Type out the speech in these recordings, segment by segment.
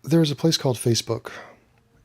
there's a place called Facebook,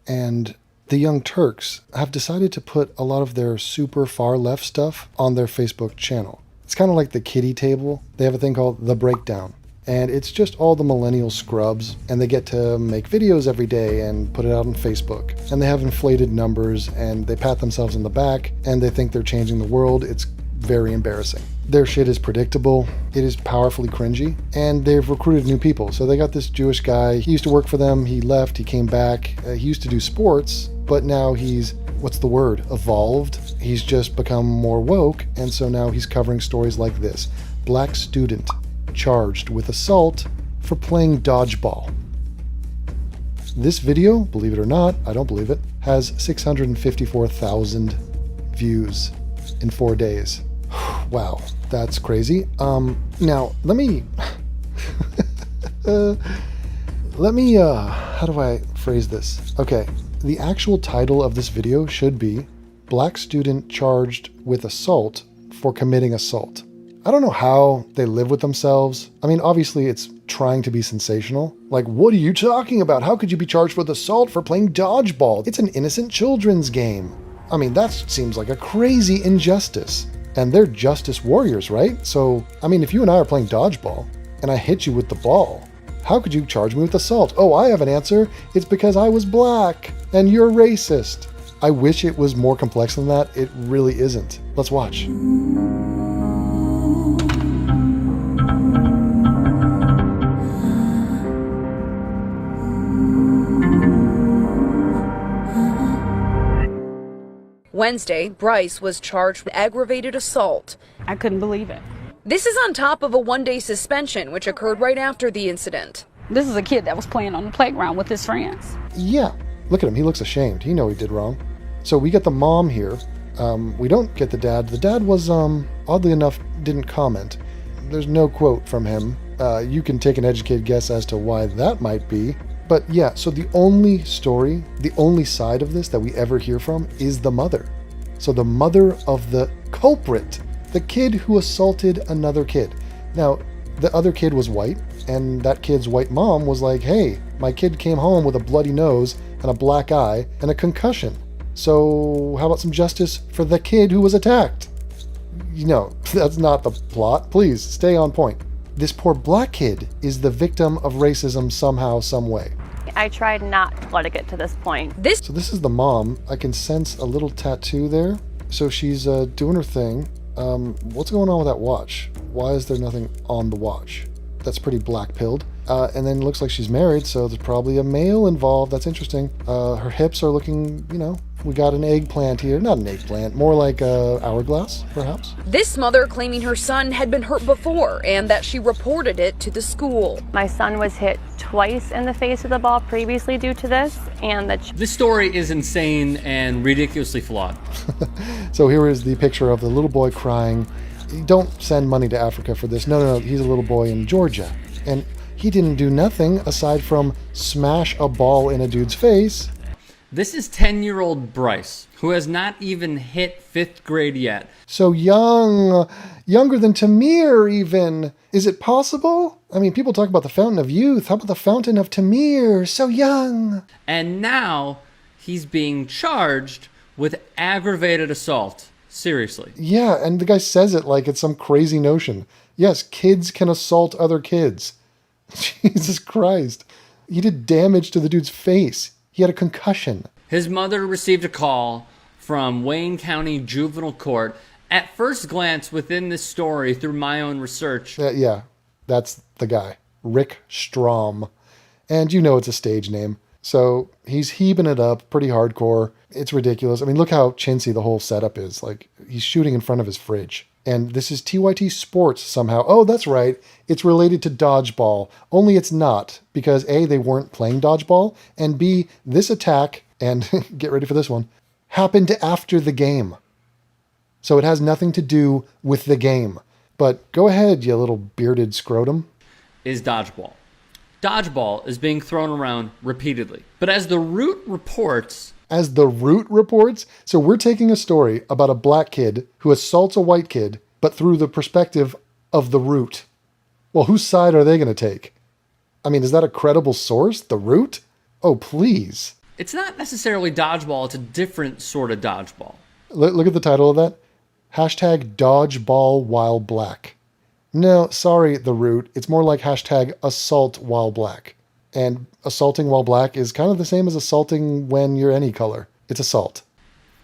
and the Young Turks have decided to put a lot of their super far left stuff on their Facebook channel. It's kind of like the kiddie table. They have a thing called The Breakdown, and it's just all the millennial scrubs, and they get to make videos every day and put it out on Facebook. And they have inflated numbers, and they pat themselves on the back, and they think they're changing the world. It's very embarrassing. Their shit is predictable, it is powerfully cringy, and they've recruited new people. So they got this Jewish guy, he used to work for them, he left, he came back, he used to do sports, but now he's, what's the word, evolved. He's just become more woke, and so now he's covering stories like this. Black student charged with assault for playing dodgeball. This video, believe it or not, I don't believe it, has 654,000 views in 4 days. Wow, that's crazy. Now, let me, how do I phrase this? Okay, the actual title of this video should be Black Student Charged with Assault for Committing Assault. I don't know how they live with themselves. I mean, obviously it's trying to be sensational. Like, what are you talking about? How could you be charged with assault for playing dodgeball? It's an innocent children's game. I mean, that seems like a crazy injustice. And they're justice warriors, right? So, I mean, if you and I are playing dodgeball and I hit you with the ball, how could you charge me with assault? Oh, I have an answer. It's because I was black and you're racist. I wish it was more complex than that. It really isn't. Let's watch. Wednesday, Bryce was charged with aggravated assault. I couldn't believe it. This is on top of a one-day suspension, which occurred right after the incident. This is a kid that was playing on the playground with his friends. Yeah, look at him. He looks ashamed. He knows he did wrong. So we get the mom here. We don't get the dad. The dad was, oddly enough, didn't comment. There's no quote from him. You can take an educated guess as to why that might be. But yeah, so the only story, the only side of this that we ever hear from is the mother. So the mother of the culprit, the kid who assaulted another kid. Now, the other kid was white, and that kid's white mom was like, hey, my kid came home with a bloody nose and a black eye and a concussion. So how about some justice for the kid who was attacked? You know, that's not the plot. Please stay on point. This poor black kid is the victim of racism somehow, some way. I tried not to let it get to this point. So this is the mom. I can sense a little tattoo there. So she's doing her thing. What's going on with that watch? Why is there nothing on the watch? That's pretty black-pilled. And then it looks like she's married, so there's probably a male involved. That's interesting. Her hips are looking, you know, we got an eggplant here. Not an eggplant, more like a hourglass, perhaps. This mother claiming her son had been hurt before and that she reported it to the school. My son was hit twice in the face with a ball previously due to this, and This story is insane and ridiculously flawed. So here is the picture of the little boy crying. Don't send money to Africa for this. No, he's a little boy in Georgia. And he didn't do nothing aside from smash a ball in a dude's face. This is 10-year-old Bryce, who has not even hit 5th grade yet. So young, younger than Tamir even. Is it possible? I mean, people talk about the fountain of youth. How about the fountain of Tamir? So young. And now he's being charged with aggravated assault. Seriously. Yeah, and the guy says it like it's some crazy notion. Yes, kids can assault other kids. Jesus Christ. He did damage to the dude's face. He had a concussion. His mother received a call from Wayne County Juvenile Court. At first glance within this story through my own research. Yeah, that's the guy. Rick Strom. And you know it's a stage name. So he's heaving it up pretty hardcore. It's ridiculous. I mean, look how chintzy the whole setup is. Like, he's shooting in front of his fridge. And this is TYT Sports somehow. Oh, that's right. It's related to dodgeball. Only it's not. Because A, they weren't playing dodgeball. And B, this attack, and get ready for this one, happened after the game. So it has nothing to do with the game. But go ahead, you little bearded scrotum. Is dodgeball. Dodgeball is being thrown around repeatedly. But as the Root reports... So we're taking a story about a black kid who assaults a white kid, but through the perspective of the Root. Well, whose side are they going to take? I mean, is that a credible source? The Root? Oh, please. It's not necessarily dodgeball, it's a different sort of dodgeball. Look at the title of that. Hashtag Dodgeball while black. No, sorry, the root. It's more like hashtag assault while black. And assaulting while black is kind of the same as assaulting when you're any color. It's assault.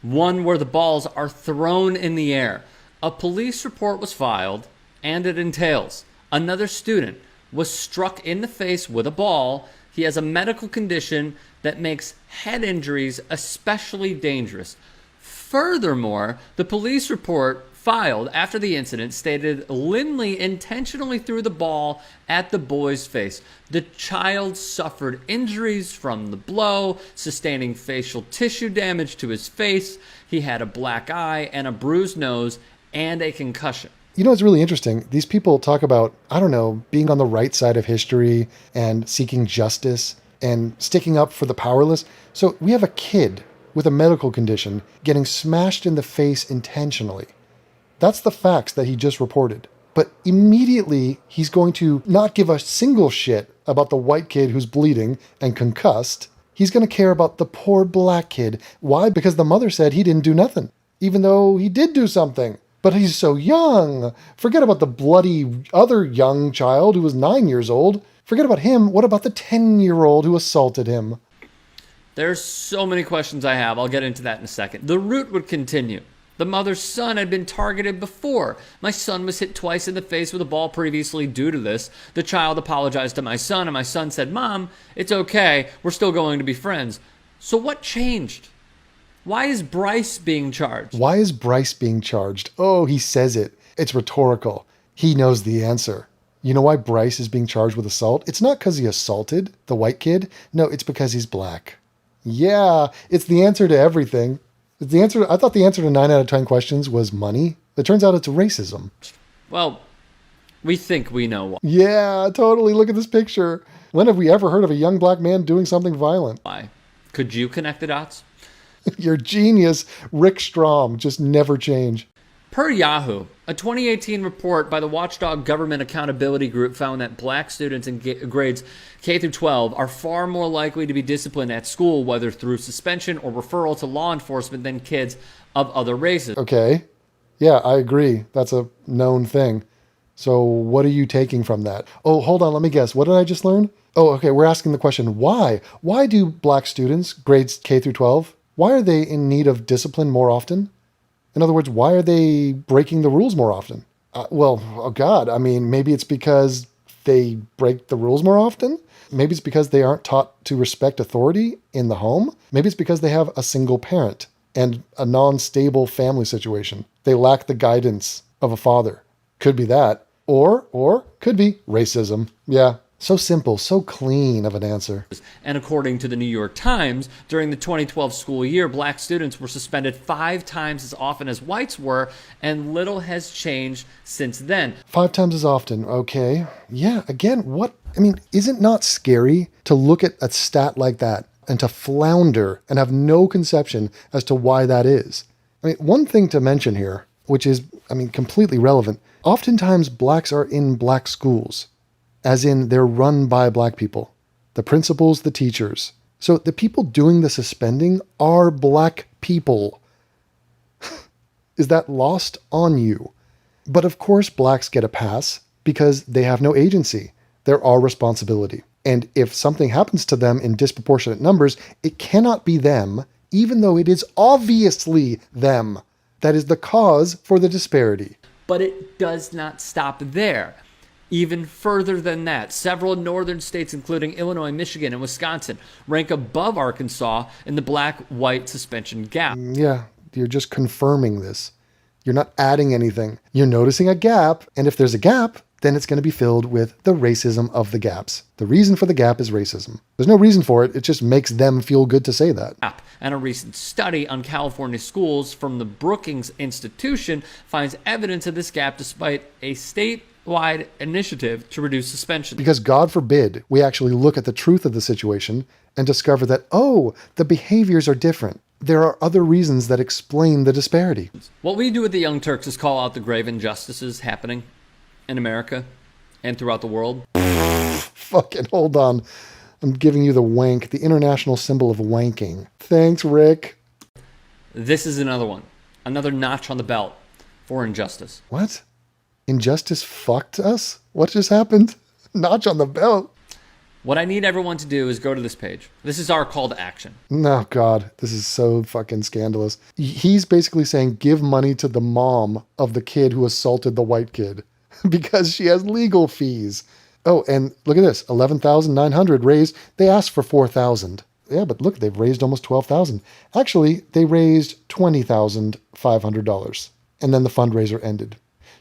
One where the balls are thrown in the air. A police report was filed, and it entails another student was struck in the face with a ball. He has a medical condition that makes head injuries especially dangerous. Furthermore, the police report filed after the incident stated Lindley intentionally threw the ball at the boy's face. The child suffered injuries from the blow, sustaining facial tissue damage to his face. He had a black eye and a bruised nose and a concussion. You know, it's really interesting. These people talk about, I don't know, being on the right side of history and seeking justice and sticking up for the powerless. So we have a kid with a medical condition getting smashed in the face intentionally. That's the facts that he just reported. But immediately he's going to not give a single shit about the white kid who's bleeding and concussed. He's going to care about the poor black kid. Why? Because the mother said he didn't do nothing, even though he did do something. But he's so young. Forget about the bloody other young child who was 9 years old. Forget about him. What about the 10-year-old who assaulted him? There's so many questions I have. I'll get into that in a second. The root would continue. The mother's son had been targeted before. My son was hit twice in the face with a ball previously due to this. The child apologized to my son, and my son said, "Mom, it's okay. We're still going to be friends." So what changed? Why is Bryce being charged? Why is Bryce being charged? Oh, he says it. It's rhetorical. He knows the answer. You know why Bryce is being charged with assault? It's not because he assaulted the white kid. No, it's because he's black. Yeah, it's the answer to everything. It's the answer. I thought the answer to 9 out of 10 questions was money. It turns out it's racism. Well, we think we know why. Yeah, totally. Look at this picture. When have we ever heard of a young black man doing something violent? Could you connect the dots? Your genius, Rick Strom, just never change. Per Yahoo, a 2018 report by the Watchdog Government Accountability Group found that black students in grades K through 12 are far more likely to be disciplined at school, whether through suspension or referral to law enforcement, than kids of other races. Okay. Yeah, I agree. That's a known thing. So what are you taking from that? Oh, hold on. Let me guess. What did I just learn? Oh, okay. We're asking the question, why? Why do black students, grades K through 12, why are they in need of discipline more often? In other words, why are they breaking the rules more often? Oh God, I mean, maybe it's because they break the rules more often. Maybe it's because they aren't taught to respect authority in the home. Maybe it's because they have a single parent and a non-stable family situation. They lack the guidance of a father. Could be that. Or could be racism. Yeah. So simple, so clean of an answer. And according to the New York Times, during the 2012 school year, black students were suspended 5 times as often as whites were, and little has changed since then. 5 times as often, okay. Yeah, again, is it not scary to look at a stat like that and to flounder and have no conception as to why that is? I mean, one thing to mention here, which is, completely relevant, oftentimes blacks are in black schools. As in, they're run by black people. The principals, the teachers. So the people doing the suspending are black people. Is that lost on you? But of course blacks get a pass because they have no agency. They're our responsibility. And if something happens to them in disproportionate numbers, it cannot be them, even though it is obviously them. That is the cause for the disparity. But it does not stop there. Even further than that, several northern states, including Illinois, Michigan, and Wisconsin, rank above Arkansas in the black-white suspension gap. Yeah, you're just confirming this. You're not adding anything. You're noticing a gap, and if there's a gap, then it's going to be filled with the racism of the gaps. The reason for the gap is racism. There's no reason for it. It just makes them feel good to say that. And a recent study on California schools from the Brookings Institution finds evidence of this gap despite a statewide initiative to reduce suspension. Because God forbid we actually look at the truth of the situation and discover that, the behaviors are different. There are other reasons that explain the disparity. What we do with the Young Turks is call out the grave injustices happening in America and throughout the world. Fucking hold on. I'm giving you the wank, the international symbol of wanking. Thanks, Rick. This is another one. Another notch on the belt for injustice. What? Injustice fucked us? What just happened? Notch on the belt. What I need everyone to do is go to this page. This is our call to action. No, God, this is so fucking scandalous. He's basically saying give money to the mom of the kid who assaulted the white kid because she has legal fees. Oh, and look at this, 11,900 raised. They asked for 4,000. Yeah, but look, they've raised almost 12,000. Actually, they raised $20,500. And then the fundraiser ended.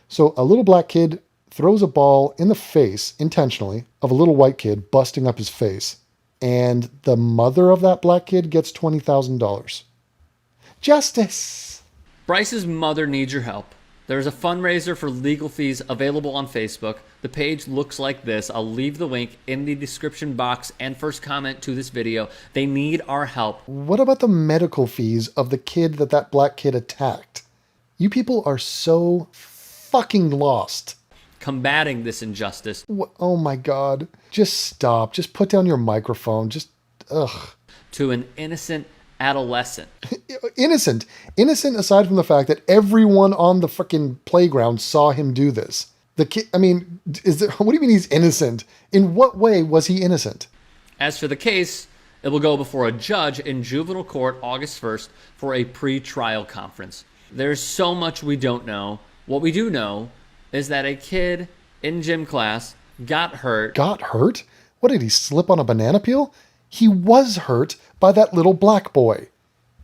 So a little black kid throws a ball in the face, intentionally, of a little white kid, busting up his face. And the mother of that black kid gets $20,000. Justice! Bryce's mother needs your help. There's a fundraiser for legal fees available on Facebook. The page looks like this. I'll leave the link in the description box and first comment to this video. They need our help. What about the medical fees of the kid that black kid attacked? You people are so fucking lost. Combating this injustice. Oh my God. Just stop. Just put down your microphone. Just, ugh. To an innocent adolescent. Innocent. Innocent aside from the fact that everyone on the fucking playground saw him do this. The kid, I mean, what do you mean he's innocent? In what way was he innocent? As for the case, it will go before a judge in juvenile court August 1st for a pre-trial conference. There's so much we don't know. What we do know is that a kid in gym class got hurt. Got hurt? What, did he slip on a banana peel? He was hurt by that little black boy.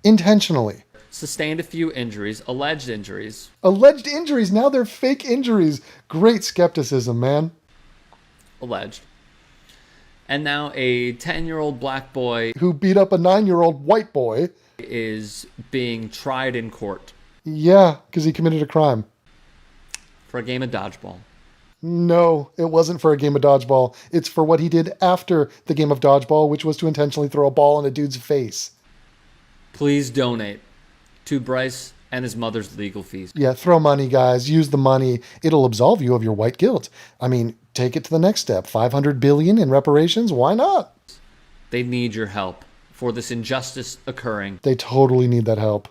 Intentionally. Sustained a few injuries, alleged injuries. Alleged injuries, now they're fake injuries. Great skepticism, man. Alleged. And now a 10-year-old black boy who beat up a 9-year-old white boy is being tried in court. Yeah, because he committed a crime. For a game of dodgeball. No, it wasn't for a game of dodgeball. It's for what he did after the game of dodgeball, which was to intentionally throw a ball in a dude's face. Please donate to Bryce and his mother's legal fees. Yeah, throw money, guys. Use the money. It'll absolve you of your white guilt. I mean, take it to the next step. $500 billion in reparations? Why not? They need your help for this injustice occurring. They totally need that help.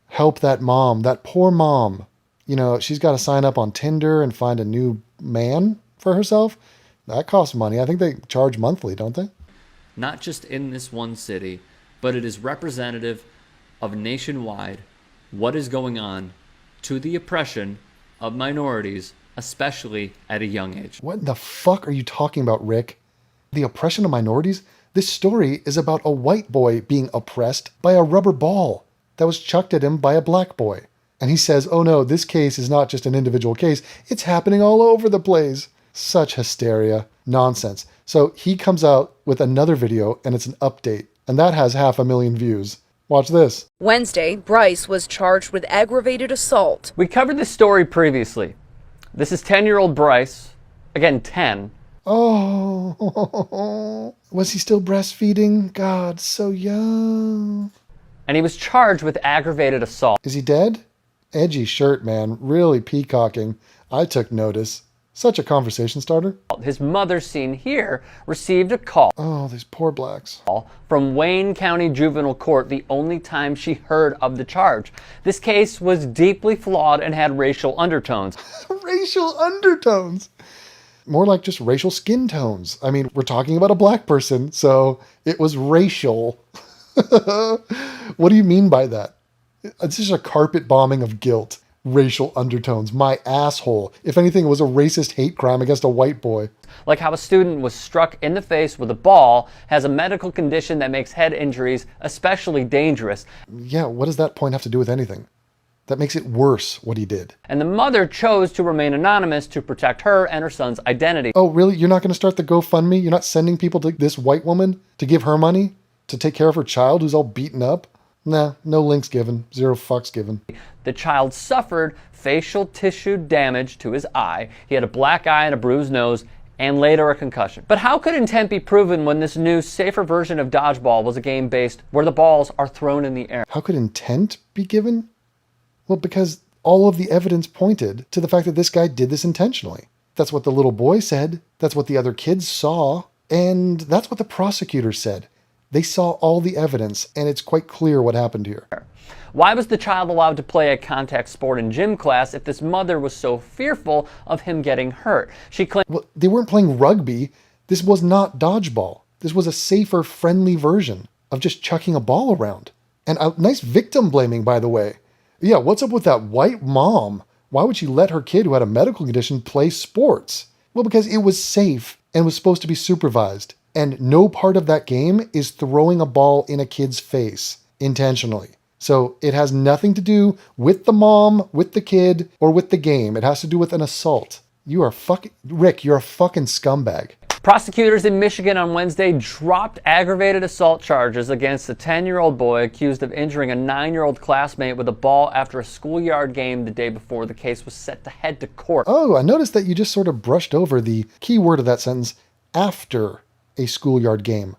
Help that mom, that poor mom. You know, she's got to sign up on Tinder and find a new man for herself. That costs money. I think they charge monthly, don't they? Not just in this one city, but it is representative of nationwide what is going on to the oppression of minorities, especially at a young age. What the fuck are you talking about, Rick? The oppression of minorities? This story is about a white boy being oppressed by a rubber ball that was chucked at him by a black boy. And he says, oh no, this case is not just an individual case. It's happening all over the place. Such hysteria. Nonsense. So he comes out with another video and it's an update. And that has 500,000 views. Watch this. Wednesday, Bryce was charged with aggravated assault. We covered this story previously. This is 10-year-old Bryce. Again, 10. Oh, was he still breastfeeding? God, so young. And he was charged with aggravated assault. Is he dead? Edgy shirt, man. Really peacocking. I took notice. Such a conversation starter. His mother, seen here, received a call. Oh, these poor blacks. From Wayne County Juvenile Court, the only time she heard of the charge. This case was deeply flawed and had racial undertones. Racial undertones? More like just racial skin tones. I mean, we're talking about a black person, so it was racial. What do you mean by that? It's just a carpet bombing of guilt. Racial undertones. My asshole. If anything, it was a racist hate crime against a white boy. Like how a student was struck in the face with a ball, has a medical condition that makes head injuries especially dangerous. Yeah, what does that point have to do with anything? That makes it worse, what he did. And the mother chose to remain anonymous to protect her and her son's identity. Oh, really? You're not going to start the GoFundMe? You're not sending people to this white woman to give her money? To take care of her child who's all beaten up? Nah, no links given. 0 fucks given. The child suffered facial tissue damage to his eye. He had a black eye and a bruised nose, and later a concussion. But how could intent be proven when this new, safer version of dodgeball was a game based where the balls are thrown in the air? How could intent be given? Well, because all of the evidence pointed to the fact that this guy did this intentionally. That's what the little boy said. That's what the other kids saw. And that's what the prosecutor said. They saw all the evidence, and it's quite clear what happened here. Why was the child allowed to play a contact sport in gym class if this mother was so fearful of him getting hurt? She claimed... Well, they weren't playing rugby. This was not dodgeball. This was a safer, friendly version of just chucking a ball around. And a nice victim blaming, by the way. Yeah, what's up with that white mom? Why would she let her kid who had a medical condition play sports? Well, because it was safe and was supposed to be supervised. And no part of that game is throwing a ball in a kid's face intentionally. So it has nothing to do with the mom, with the kid, or with the game. It has to do with an assault. You are Rick, you're a fucking scumbag. Prosecutors in Michigan on Wednesday dropped aggravated assault charges against a 10-year-old boy accused of injuring a 9-year-old classmate with a ball after a schoolyard game the day before the case was set to head to court. Oh, I noticed that you just sort of brushed over the key word of that sentence, after a schoolyard game.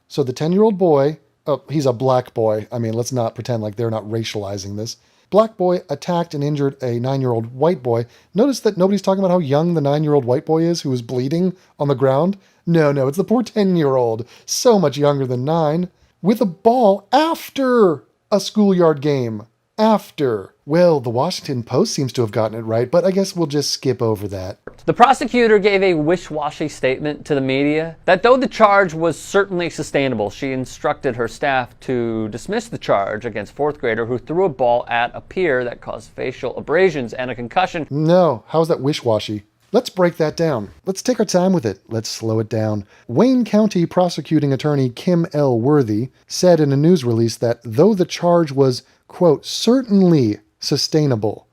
So the 10-year-old boy, oh, he's a black boy. I mean, let's not pretend like they're not racializing this. Black boy attacked and injured a 9-year-old white boy. Notice that nobody's talking about how young the 9-year-old white boy is who was bleeding on the ground. No, it's the poor 10-year-old, so much younger than 9, with a ball after a schoolyard game. After. Well, the Washington Post seems to have gotten it right, but I guess we'll just skip over that. The prosecutor gave a wish-washy statement to the media that though the charge was certainly sustainable, she instructed her staff to dismiss the charge against 4th grader who threw a ball at a peer that caused facial abrasions and a concussion. No, how's that wish-washy? Let's break that down. Let's take our time with it. Let's slow it down. Wayne County prosecuting attorney Kim L. Worthy said in a news release that though the charge was, quote, certainly sustainable.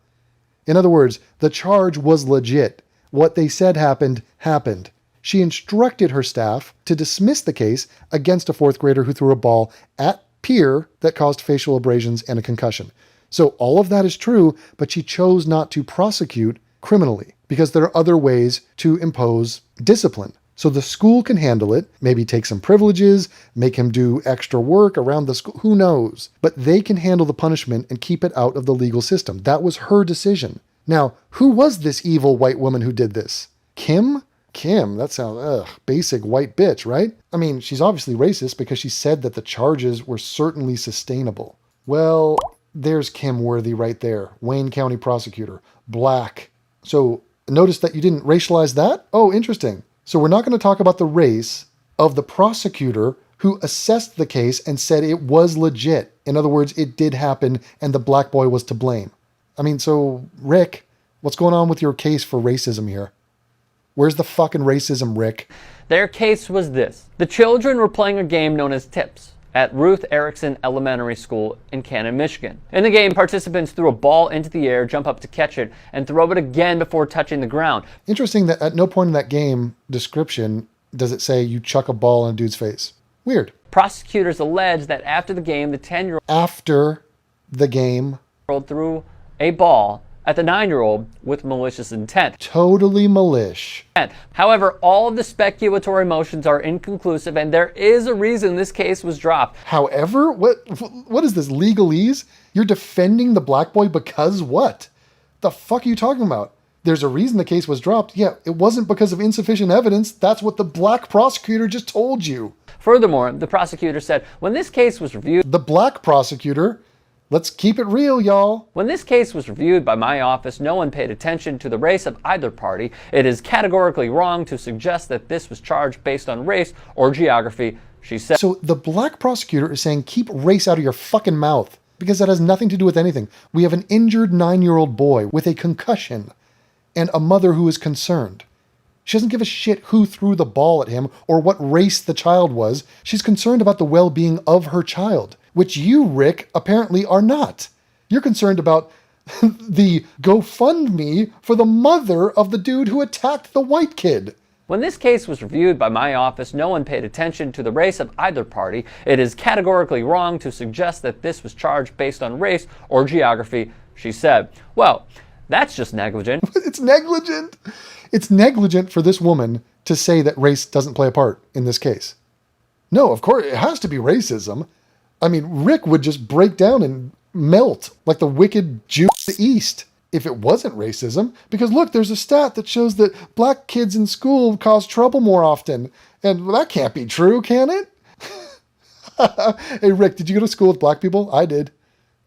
In other words, the charge was legit. What they said happened, happened. She instructed her staff to dismiss the case against a 4th grader who threw a ball at peer that caused facial abrasions and a concussion. So all of that is true, but she chose not to prosecute criminally because there are other ways to impose discipline. So the school can handle it, maybe take some privileges, make him do extra work around the school, who knows? But they can handle the punishment and keep it out of the legal system. That was her decision. Now, who was this evil white woman who did this? Kim? Kim, that sounds, basic white bitch, right? I mean, she's obviously racist because she said that the charges were certainly sustainable. Well, there's Kim Worthy right there, Wayne County prosecutor, black. So notice that you didn't racialize that? Oh, interesting. So we're not going to talk about the race of the prosecutor who assessed the case and said it was legit. In other words, it did happen and the black boy was to blame. I mean, so Rick, what's going on with your case for racism here? Where's the fucking racism, Rick? Their case was this. The children were playing a game known as Tips at Ruth Erickson Elementary School in Canton, Michigan. In the game, participants threw a ball into the air, jump up to catch it, and throw it again before touching the ground. Interesting that at no point in that game description does it say you chuck a ball in a dude's face. Weird. Prosecutors allege that after the game, the 10-year-old After the game. threw a ball at the 9-year-old with malicious intent. Totally milish. However, all of the speculatory motions are inconclusive, and there is a reason this case was dropped. However, what is this, legalese? You're defending the black boy because what? The fuck are you talking about? There's a reason the case was dropped. Yeah, it wasn't because of insufficient evidence. That's what the black prosecutor just told you. Furthermore, the prosecutor said, when this case was reviewed... The black prosecutor... Let's keep it real, y'all. When this case was reviewed by my office, no one paid attention to the race of either party. It is categorically wrong to suggest that this was charged based on race or geography, she said. So the black prosecutor is saying keep race out of your fucking mouth because that has nothing to do with anything. We have an injured 9-year-old boy with a concussion and a mother who is concerned. She doesn't give a shit who threw the ball at him or what race the child was. She's concerned about the well-being of her child, which you, Rick, apparently are not. You're concerned about the GoFundMe for the mother of the dude who attacked the white kid. When this case was reviewed by my office, no one paid attention to the race of either party. It is categorically wrong to suggest that this was charged based on race or geography, she said. Well, that's just negligent. It's negligent. It's negligent for this woman to say that race doesn't play a part in this case. No, of course, it has to be racism. I mean, Rick would just break down and melt like the wicked Jew of the East if it wasn't racism. Because look, there's a stat that shows that black kids in school cause trouble more often. And well, that can't be true, can it? Hey, Rick, did you go to school with black people? I did.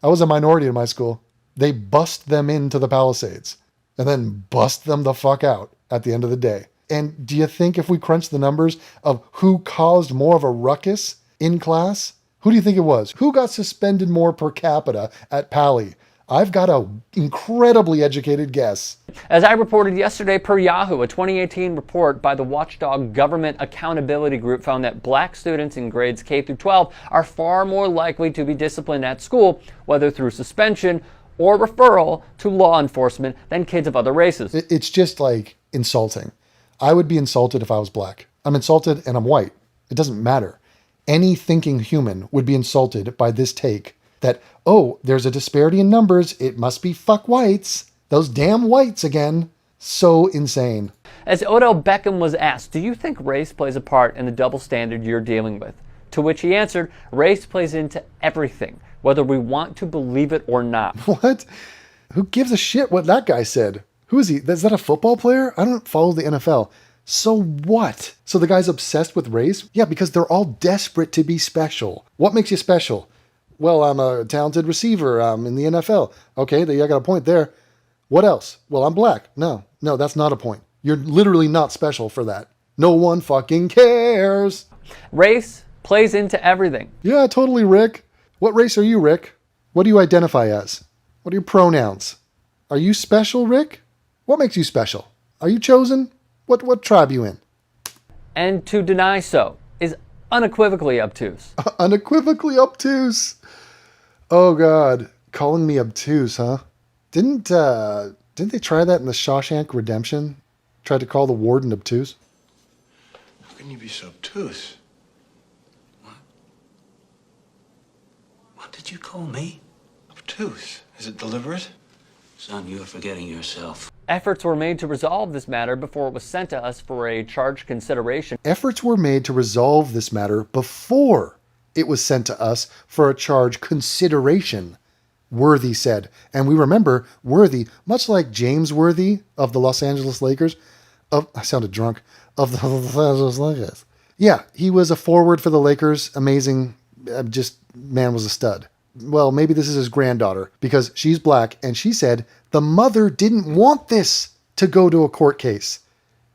I was a minority in my school. They bust them into the Palisades and then bust them the fuck out at the end of the day. And do you think if we crunch the numbers of who caused more of a ruckus in class, who do you think it was? Who got suspended more per capita at Pally? I've got an incredibly educated guess. As I reported yesterday per Yahoo, a 2018 report by the watchdog Government Accountability Group found that black students in grades K through 12 are far more likely to be disciplined at school, whether through suspension or referral to law enforcement, than kids of other races. It's just like insulting. I would be insulted if I was black. I'm insulted and I'm white. It doesn't matter. Any thinking human would be insulted by this take that, oh, there's a disparity in numbers. It must be fuck whites. Those damn whites again. So insane. As Odell Beckham was asked, do you think race plays a part in the double standard you're dealing with? To which he answered, race plays into everything, whether we want to believe it or not. What? Who gives a shit what that guy said? Who is he? Is that a football player? I don't follow the NFL. So what? So the guy's obsessed with race? Yeah, because they're all desperate to be special. What makes you special? Well, I'm a talented receiver in the NFL. Okay, I got a point there. What else? Well, I'm black. No, that's not a point. You're literally not special for that. No one fucking cares. Race plays into everything. Yeah, totally, Rick. What race are you, Rick? What do you identify as? What are your pronouns? Are you special, Rick? What makes you special? Are you chosen? What tribe you in? And to deny so is unequivocally obtuse. Unequivocally obtuse. Oh God, calling me obtuse, huh? Didn't they try that in the Shawshank Redemption? Tried to call the warden obtuse. How can you be so obtuse? What did you call me? Obtuse? Is it deliberate? Son, you're forgetting yourself. Efforts were made to resolve this matter before it was sent to us for a charge consideration. Efforts were made to resolve this matter before it was sent to us for a charge consideration, Worthy said. And we remember Worthy, much like James Worthy of the Los Angeles Lakers, I sounded drunk, of the Los Angeles Lakers. Yeah, he was a forward for the Lakers. Amazing. Man was a stud. Well, maybe this is his granddaughter because she's black and she said the mother didn't want this to go to a court case.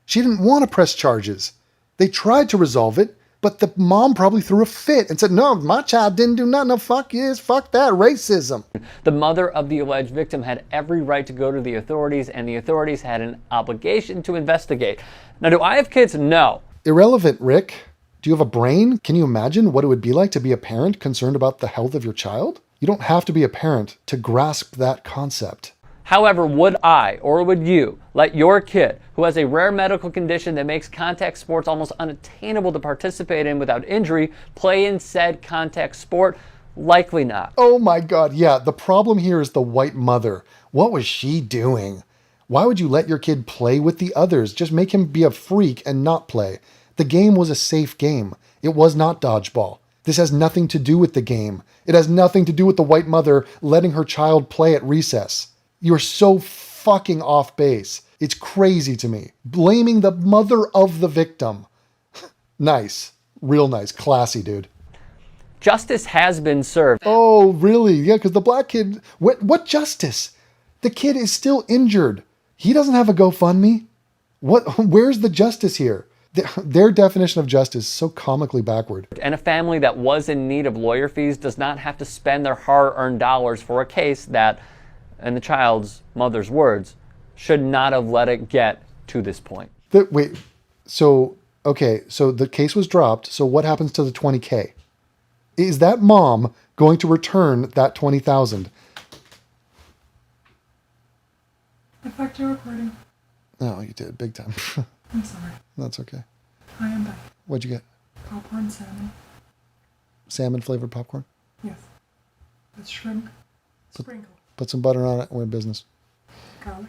She didn't want to press charges. They tried to resolve it, but the mom probably threw a fit and said, no, my child didn't do nothing. No, fuck this, fuck that, racism. The mother of the alleged victim had every right to go to the authorities, and the authorities had an obligation to investigate. Now, do I have kids? No. Irrelevant, Rick. Do you have a brain? Can you imagine what it would be like to be a parent concerned about the health of your child? You don't have to be a parent to grasp that concept. However, would I, or would you, let your kid, who has a rare medical condition that makes contact sports almost unattainable to participate in without injury, play in said contact sport? Likely not. Oh my God, yeah. The problem here is the white mother. What was she doing? Why would you let your kid play with the others? Just make him be a freak and not play. The game was a safe game. It was not dodgeball. This has nothing to do with the game. It has nothing to do with the white mother letting her child play at recess. You're so fucking off base. It's crazy to me. Blaming the mother of the victim. Nice. Real nice. Classy, dude. Justice has been served. Oh, really? Yeah, because the black kid... What justice? The kid is still injured. He doesn't have a GoFundMe. Where's the justice here? Their definition of justice is so comically backward. And a family that was in need of lawyer fees does not have to spend their hard-earned dollars for a case that, in the child's mother's words, should not have let it get to this point. So the case was dropped. So what happens to the $20,000? Is that mom going to return that $20,000? I fucked your recording. No, you did. Big time. I'm sorry. That's okay. I am back. What'd you get? Popcorn salmon. Salmon flavored popcorn? Yes. With shrimp. Sprinkle. Put some butter on it and we're in business. Garlic.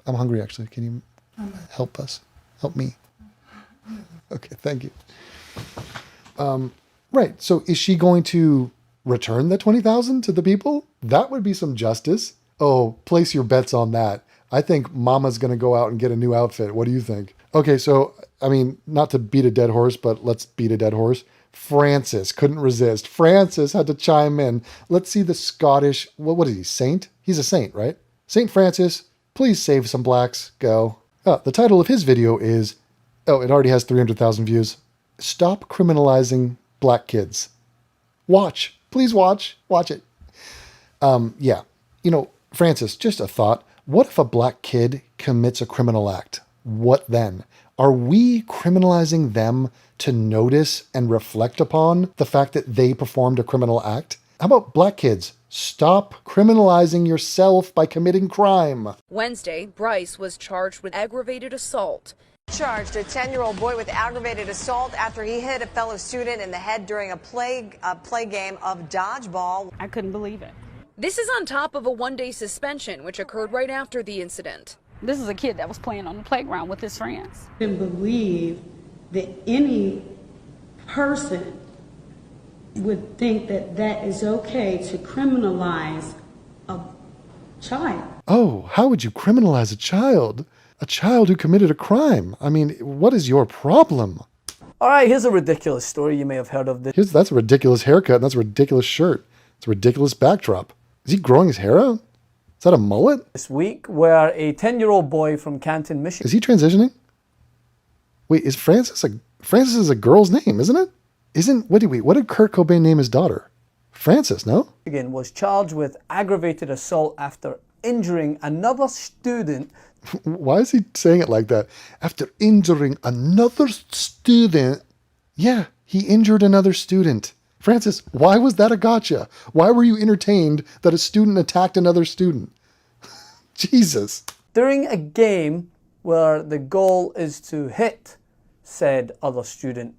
I'm hungry actually. Can you help us? Help me. Okay, thank you. Right. So is she going to return the $20,000 to the people? That would be some justice. Oh, place your bets on that. I think Mama's going to go out and get a new outfit. What do you think? Okay, so, I mean, not to beat a dead horse, but let's beat a dead horse. Francis couldn't resist. Francis had to chime in. Let's see the Scottish, what is he, saint? He's a saint, right? Saint Francis, please save some blacks. Go. The title of his video is, it already has 300,000 views. Stop criminalizing black kids. Watch. Please watch. Watch it. Yeah. Francis, just a thought. What if a black kid commits a criminal act? What then? Are we criminalizing them to notice and reflect upon the fact that they performed a criminal act? How about black kids? Stop criminalizing yourself by committing crime. Wednesday, Bryce was charged with aggravated assault. Charged a 10-year-old boy with aggravated assault after he hit a fellow student in the head during a play game of dodgeball. I couldn't believe it. This is on top of a one-day suspension, which occurred right after the incident. This is a kid that was playing on the playground with his friends. I couldn't believe that any person would think that that is okay to criminalize a child. Oh, how would you criminalize a child? A child who committed a crime. I mean, what is your problem? All right, here's a ridiculous story. You may have heard of this. That's a ridiculous haircut, and that's a ridiculous shirt. It's a ridiculous backdrop. Is he growing his hair out? Is that a mullet? This week, where a 10-year-old boy from Canton, Michigan. Is he transitioning? Wait, is Francis is a girl's name, isn't it? What did Kurt Cobain name his daughter? Francis, no? Was charged with aggravated assault after injuring another student. Why is he saying it like that? After injuring another student? Yeah, he injured another student. Francis, why was that a gotcha? Why were you entertained that a student attacked another student? Jesus. During a game where the goal is to hit said other student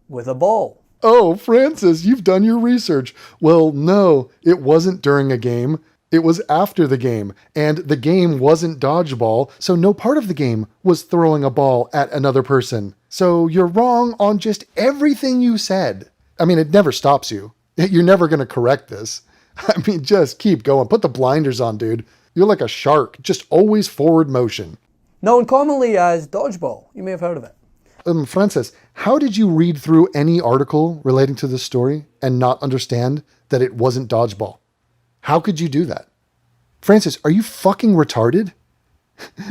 with a ball. Oh, Francis, you've done your research. Well, no, it wasn't during a game. It was after the game, and the game wasn't dodgeball, so no part of the game was throwing a ball at another person. So you're wrong on just everything you said. I mean, it never stops you. You're never going to correct this. I mean, just keep going. Put the blinders on, dude. You're like a shark, just always forward motion. Known commonly as dodgeball. You may have heard of it. Francis, how did you read through any article relating to this story and not understand that it wasn't dodgeball? How could you do that? Francis, are you fucking retarded?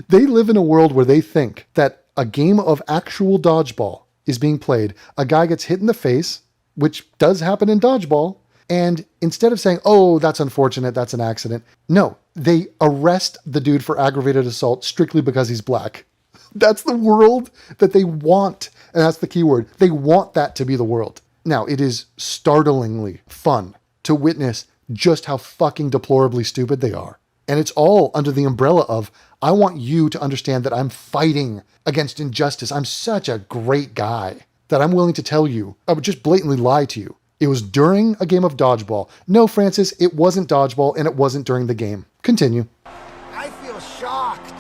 They live in a world where they think that a game of actual dodgeball is being played. A guy gets hit in the face, which does happen in dodgeball, and instead of saying, oh, that's unfortunate, that's an accident, no, they arrest the dude for aggravated assault strictly because he's black. That's the world that they want, and that's the key word. They want that to be the world. Now, it is startlingly fun to witness just how fucking deplorably stupid they are. And it's all under the umbrella of, I want you to understand that I'm fighting against injustice. I'm such a great guy that I'm willing to tell you, I would just blatantly lie to you. It was during a game of dodgeball. No, Francis, it wasn't dodgeball, and it wasn't during the game. Continue. I feel shocked.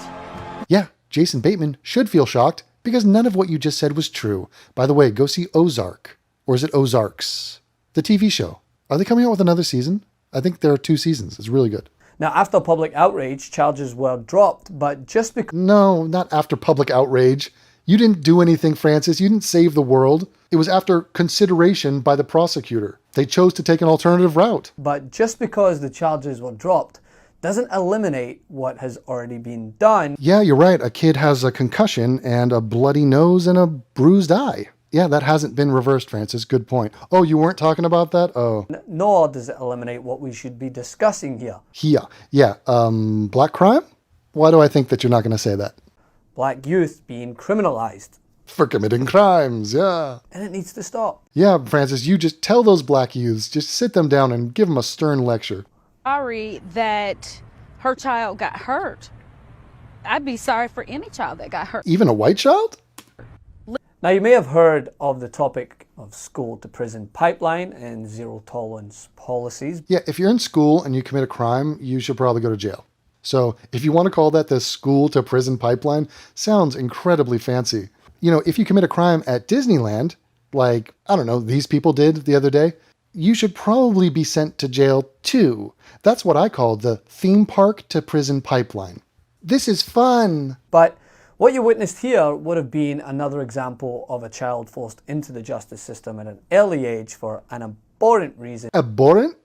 Yeah, Jason Bateman should feel shocked because none of what you just said was true. By the way, go see Ozark. Or is it Ozarks? The TV show. Are they coming out with another season? I think there are 2 seasons. It's really good. Now, after public outrage, charges were dropped, but just because... No, not after public outrage. You didn't do anything, Francis. You didn't save the world. It was after consideration by the prosecutor. They chose to take an alternative route. But just because the charges were dropped doesn't eliminate what has already been done. Yeah, you're right. A kid has a concussion and a bloody nose and a bruised eye. Yeah, that hasn't been reversed, Francis. Good point. Oh, you weren't talking about that? Oh. Nor does it eliminate what we should be discussing here. Yeah. Black crime? Why do I think that you're not going to say that? Black youth being criminalized. For committing crimes, yeah. And it needs to stop. Yeah, Francis, you just tell those black youths, just sit them down and give them a stern lecture. Sorry that her child got hurt. I'd be sorry for any child that got hurt. Even a white child? Now, you may have heard of the topic of school to prison pipeline and zero tolerance policies. Yeah, if you're in school and you commit a crime, you should probably go to jail. So if you want to call that the school to prison pipeline, sounds incredibly fancy. You know, if you commit a crime at Disneyland, like, I don't know, these people did the other day, you should probably be sent to jail too. That's what I call the theme park to prison pipeline. This is fun. But What you witnessed here would have been another example of a child forced into the justice system at an early age for an abhorrent reason. Abhorrent?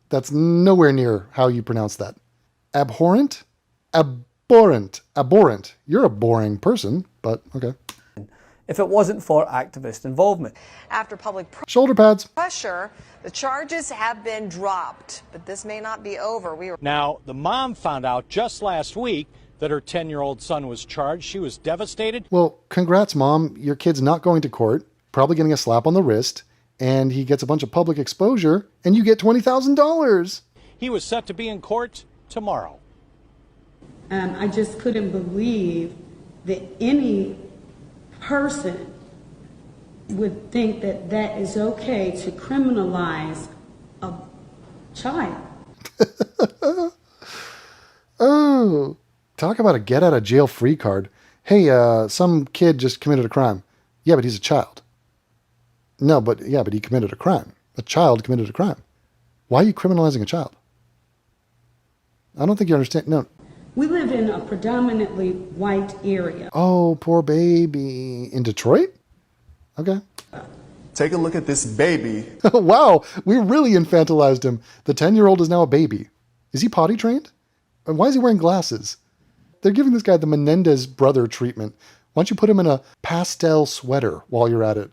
That's nowhere near how you pronounce that. Abhorrent? Abhorrent. Abhorrent. You're a boring person, but okay. If it wasn't for activist involvement. After public shoulder pads pressure, the charges have been dropped, but this may not be over. Now, the mom found out just last week that her 10-year-old son was charged. She was devastated. Well, congrats, Mom. Your kid's not going to court, probably getting a slap on the wrist, and he gets a bunch of public exposure, and you get $20,000. He was set to be in court tomorrow. I just couldn't believe that any person would think that that is okay to criminalize a child. Oh, talk about a get out of jail free card. Hey, some kid just committed a crime. Yeah, but he's a child. No, but he committed a crime. A child committed a crime. Why are you criminalizing a child? I don't think you understand. No. We live in a predominantly white area. Oh, poor baby. In Detroit? Okay. Take a look at this baby. Wow, we really infantilized him. The 10-year-old is now a baby. Is he potty trained? And why is he wearing glasses? They're giving this guy the Menendez brother treatment. Why don't you put him in a pastel sweater while you're at it?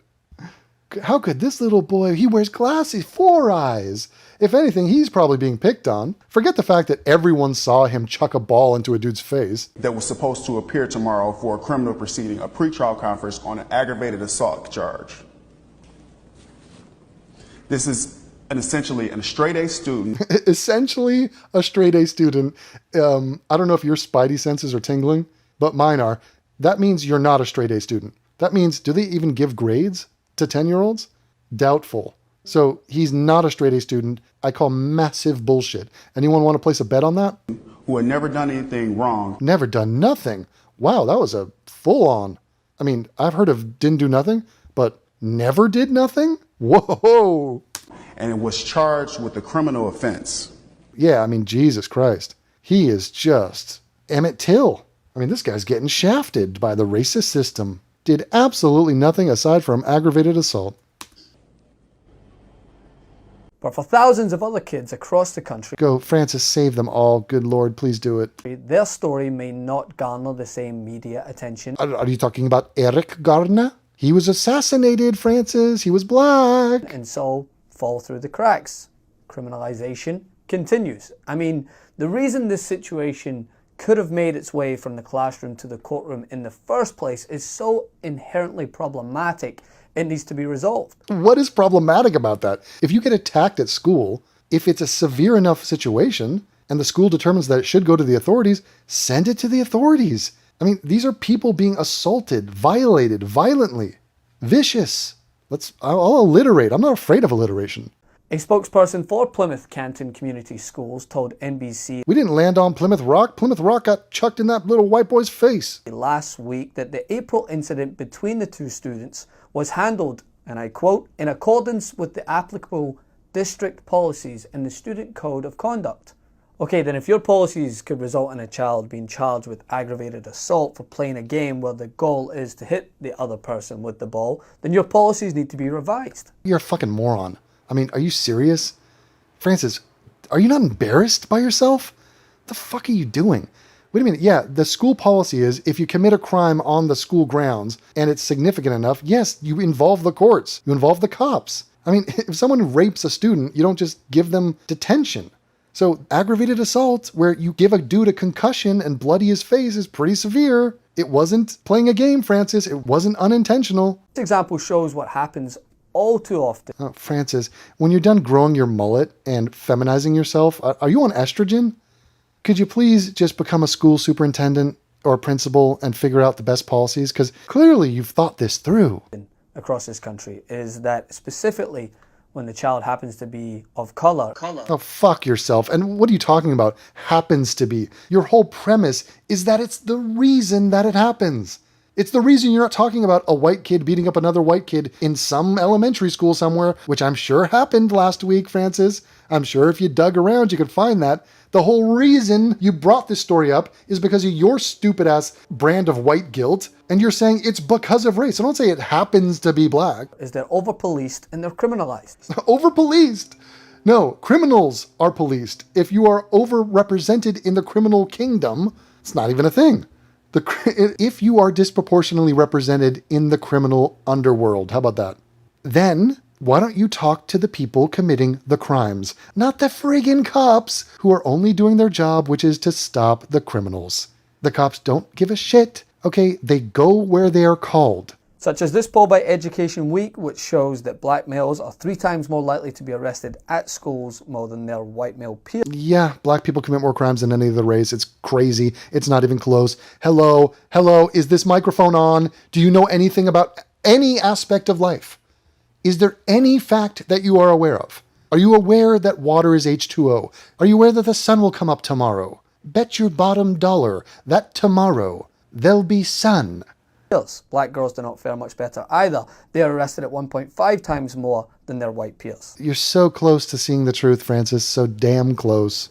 How could this little boy, he wears glasses, 4 eyes. If anything, he's probably being picked on. Forget the fact that everyone saw him chuck a ball into a dude's face. That was supposed to appear tomorrow for a criminal proceeding, a pretrial conference on an aggravated assault charge. This is essentially a straight-A student. Essentially a straight-A student. I don't know if your spidey senses are tingling, but mine are. That means you're not a straight-A student. That means, do they even give grades to 10-year-olds? Doubtful. So he's not a straight-A student. I call massive bullshit. Anyone want to place a bet on that? Who had never done anything wrong. Never done nothing. Wow, that was a full-on. I mean, I've heard of didn't do nothing, but never did nothing? Whoa! And was charged with a criminal offense. Yeah, I mean, Jesus Christ. He is just Emmett Till. I mean, this guy's getting shafted by the racist system. Did absolutely nothing aside from aggravated assault. But for thousands of other kids across the country, go, Francis, save them all. Good Lord, please do it. Their story may not garner the same media attention. Are you talking about Eric Garner? He was assassinated, Francis. He was black. And so fall through the cracks. Criminalization continues. I mean, the reason this situation could have made its way from the classroom to the courtroom in the first place is so inherently problematic, it needs to be resolved. What is problematic about that? If you get attacked at school, if it's a severe enough situation and the school determines that it should go to the authorities, send it to the authorities. I mean, these are people being assaulted, violated, violently, vicious. I'll alliterate. I'm not afraid of alliteration. A spokesperson for Plymouth Canton Community Schools told NBC, "We didn't land on Plymouth Rock. Plymouth Rock got chucked in that little white boy's face." Last week that the April incident between the two students was handled, and I quote, in accordance with the applicable district policies and the Student Code of Conduct. Okay, then if your policies could result in a child being charged with aggravated assault for playing a game where the goal is to hit the other person with the ball, then your policies need to be revised. You're a fucking moron. I mean, are you serious? Francis, are you not embarrassed by yourself? The fuck are you doing? Wait a minute. Yeah, the school policy is if you commit a crime on the school grounds and it's significant enough, yes, you involve the courts. You involve the cops. I mean, if someone rapes a student, you don't just give them detention. So aggravated assault, where you give a dude a concussion and bloody his face, is pretty severe. It wasn't playing a game, Francis. It wasn't unintentional. This example shows what happens all too often. Oh, Francis, when you're done growing your mullet and feminizing yourself, are you on estrogen? Could you please just become a school superintendent or principal and figure out the best policies? Because clearly you've thought this through. Across this country is that specifically when the child happens to be of color. Oh, fuck yourself. And what are you talking about? Happens to be. Your whole premise is that it's the reason that it happens. It's the reason you're not talking about a white kid beating up another white kid in some elementary school somewhere, which I'm sure happened last week, Francis. I'm sure if you dug around, you could find that. The whole reason you brought this story up is because of your stupid ass brand of white guilt, and you're saying it's because of race. I don't say it happens to be black. Is they're over-policed and they're criminalized. Over-policed? No, criminals are policed. If you are overrepresented in the criminal kingdom, it's not even a thing. If you are disproportionately represented in the criminal underworld, how about that? Then, why don't you talk to the people committing the crimes, not the friggin' cops who are only doing their job, which is to stop the criminals. The cops don't give a shit, okay? They go where they are called. Such as this poll by Education Week, which shows that black males are 3 times more likely to be arrested at schools more than their white male peers. Yeah, black people commit more crimes than any other race. It's crazy. It's not even close. Hello, is this microphone on? Do you know anything about any aspect of life? Is there any fact that you are aware of? Are you aware that water is H2O? Are you aware that the sun will come up tomorrow? Bet your bottom dollar that tomorrow there'll be sun. Black girls do not fare much better either. They are arrested at 1.5 times more than their white peers. You're so close to seeing the truth, Francis. So damn close.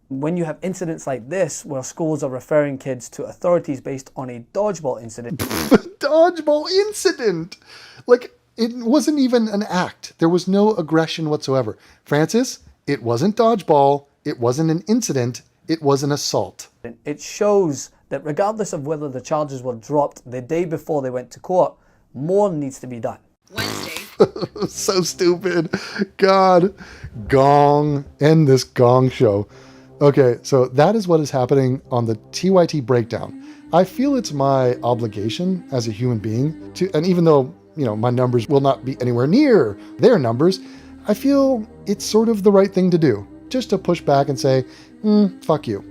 When you have incidents like this, where schools are referring kids to authorities based on a dodgeball incident. Dodgeball incident! Like, it wasn't even an act. There was no aggression whatsoever. Francis, it wasn't dodgeball. It wasn't an incident. It was an assault. It shows that regardless of whether the charges were dropped the day before they went to court, more needs to be done. So stupid. God. Gong. End this gong show. Okay, so that is what is happening on the TYT breakdown. I feel it's my obligation as a human being to, and even though, my numbers will not be anywhere near their numbers, I feel it's sort of the right thing to do. Just to push back and say, fuck you.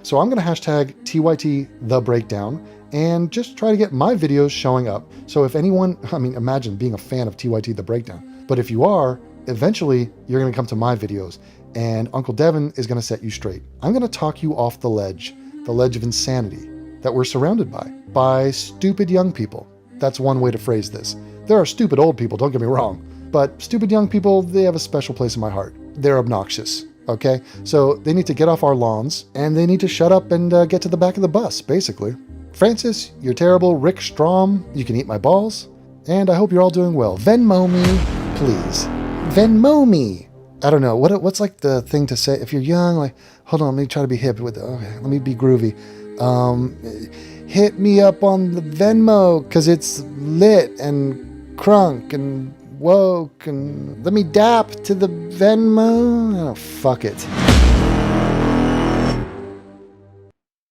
So I'm going to hashtag TYT the breakdown and just try to get my videos showing up. So if anyone, imagine being a fan of TYT the breakdown. But if you are, eventually you're going to come to my videos and Uncle Devin is going to set you straight. I'm going to talk you off the ledge of insanity that we're surrounded by stupid young people. That's one way to phrase this. There are stupid old people, don't get me wrong, but stupid young people, they have a special place in my heart. They're obnoxious. Okay, so they need to get off our lawns and they need to shut up and get to the back of the bus, basically. Francis, you're terrible. Rick Strom, you can eat my balls. And I hope you're all doing well. Venmo me, please. Venmo me. I don't know. What's like the thing to say? If you're young, like, hold on, let me try to be hip with it. Okay, let me be groovy. Hit me up on the Venmo, because it's lit and crunk and woke, and let me dap to the Venmo. Oh, fuck it.